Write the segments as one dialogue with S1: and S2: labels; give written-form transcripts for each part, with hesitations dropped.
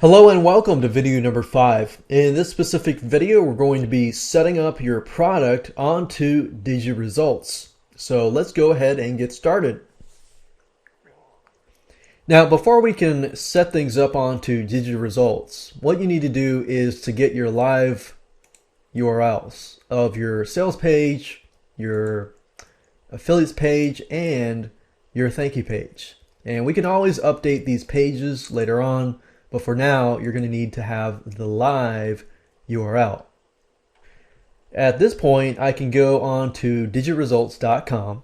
S1: Hello and welcome to video number 5. In this specific video, we're going to be setting up your product onto Digiresults. So let's go ahead and get started. Now, before we can set things up onto Digiresults, what you need to do is to get your live URLs of your sales page, your affiliates page, and your thank you page. And we can always update these pages later on, but for now, you're going to need to have the live URL. At this point, I can go on to Digiresults.com.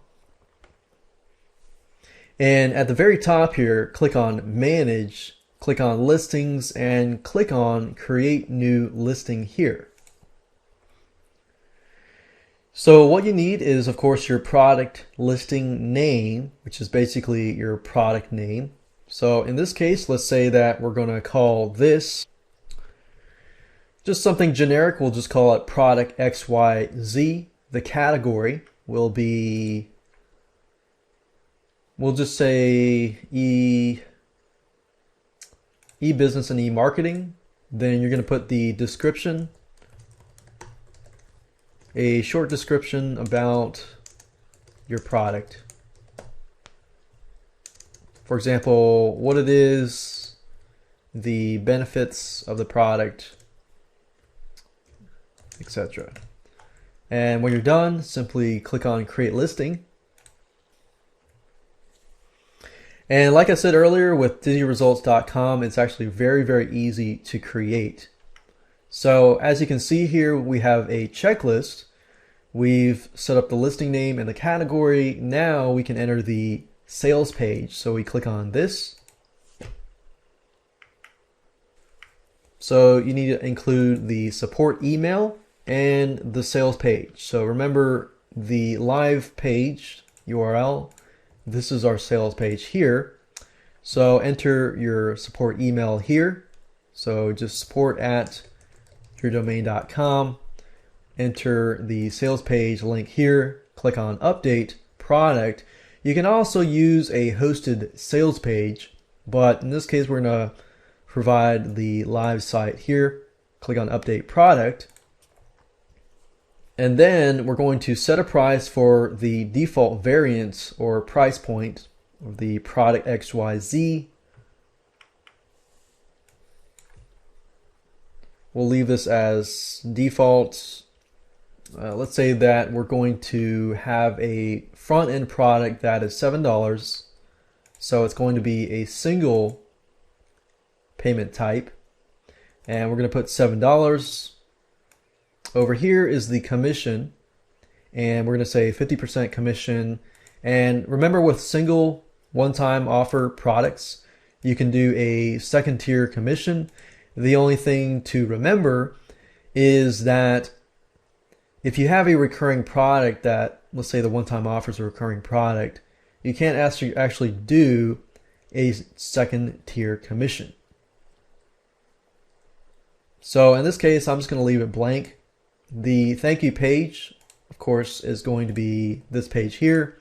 S1: And at the very top here, click on Manage, click on Listings, and click on Create New Listing here. So what you need is, of course, your product listing name, which is basically your product name. So in this case, let's say that we're going to call this just something generic. We'll just call it product XYZ. The category will be, we'll just say e-business and e-marketing. Then you're going to put the description, a short description about your product. For example, what it is, the benefits of the product, etc. And when you're done, simply click on Create Listing. And like I said earlier, with Digiresults.com, it's actually very easy to create. So as you can see here, we have a checklist. We've set up the listing name and the category. Now we can enter the sales page. So we click on this. So you need to include the support email and the sales page. So remember the live page URL. This is our sales page here. So enter your support email here. So just support@yourdomain.com. Enter the sales page link here. Click on Update Product. You can also use a hosted sales page, but in this case, we're going to provide the live site here. Click on Update Product. And then we're going to set a price for the default variant or price point of the product XYZ. We'll leave this as default. Let's say that we're going to have a front end product that is $7. So it's going to be a single payment type. And we're going to put $7. Over here is the commission. And we're going to say 50% commission. And remember, with single one-time offer products, you can do a second tier commission. The only thing to remember is that if you have a recurring product that, let's say the one-time offer is a recurring product, you can't actually do a second tier commission. So in this case, I'm just going to leave it blank. The thank you page, of course, is going to be this page here.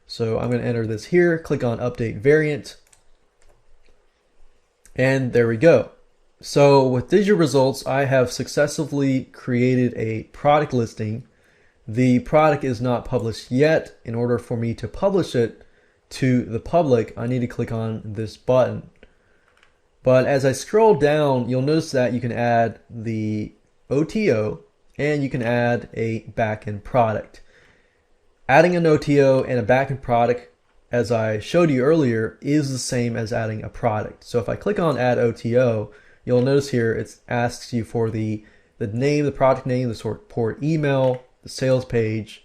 S1: So I'm going to enter this here, click on Update Variant, and there we go. So with Digiresults, I have successfully created a product listing. The product is not published yet. In order for me to publish it to the public, I need to click on this button. But as I scroll down, you'll notice that you can add the OTO and you can add a backend product. Adding an OTO and a backend product, as I showed you earlier, is the same as adding a product. So if I click on Add OTO, you'll notice here it asks you for the name, the product name, the support email, the sales page,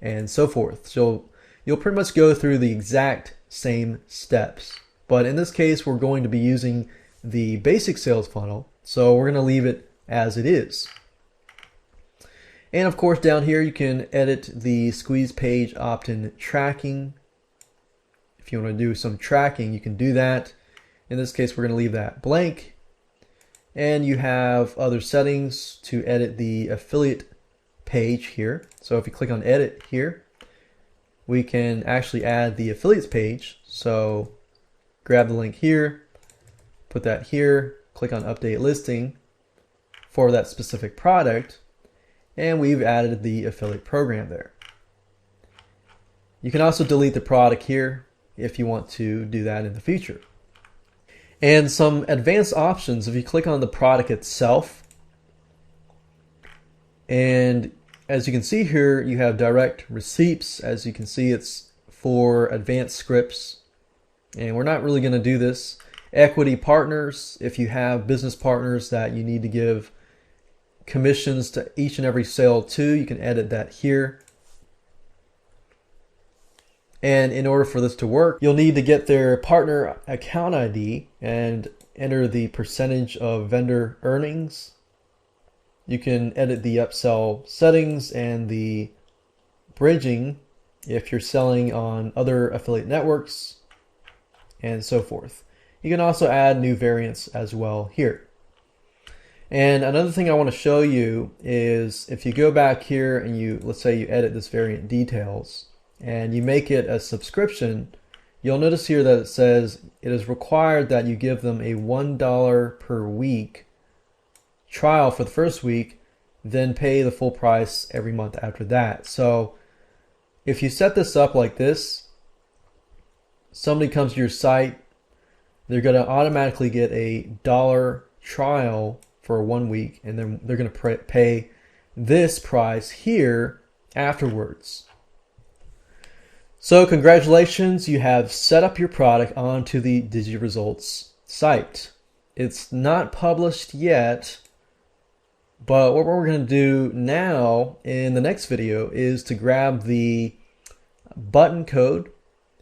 S1: and so forth. So you'll pretty much go through the exact same steps. But in this case, we're going to be using the basic sales funnel. So we're going to leave it as it is. And of course, down here, you can edit the squeeze page opt-in tracking. If you want to do some tracking, you can do that. In this case, we're going to leave that blank. And you have other settings to edit the affiliate page here. So if you click on edit here, we can actually add the affiliates page. So grab the link here, put that here, click on update listing for that specific product, and we've added the affiliate program there. You can also delete the product here if you want to do that in the future. And some advanced options, if you click on the product itself, and as you can see here, you have direct receipts. As you can see, it's for advanced scripts, and we're not really going to do this. Equity partners, if you have business partners that you need to give commissions to each and every sale to, you can edit that here. And in order for this to work, you'll need to get their partner account ID and enter the percentage of vendor earnings. You can edit the upsell settings and the bridging if you're selling on other affiliate networks and so forth. You can also add new variants as well here. And another thing I want to show you is if you go back here and let's say you edit this variant details, and you make it a subscription, you'll notice here that it says it is required that you give them a $1 per week trial for the first week, then pay the full price every month after that. So if you set this up like this, somebody comes to your site, they're going to automatically get a $1 trial for 1 week, and then they're going to pay this price here afterwards. So congratulations, you have set up your product onto the Digiresults site. It's not published yet, but what we're going to do now in the next video is to grab the button code,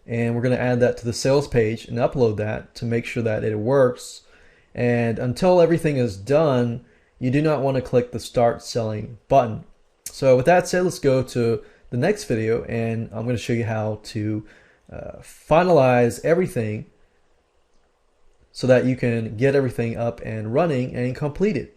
S1: and we're going to add that to the sales page and upload that to make sure that it works. And until everything is done, you do not want to click the Start Selling button. So with that said, let's go to the next video, and I'm going to show you how to finalize everything so that you can get everything up and running and completed.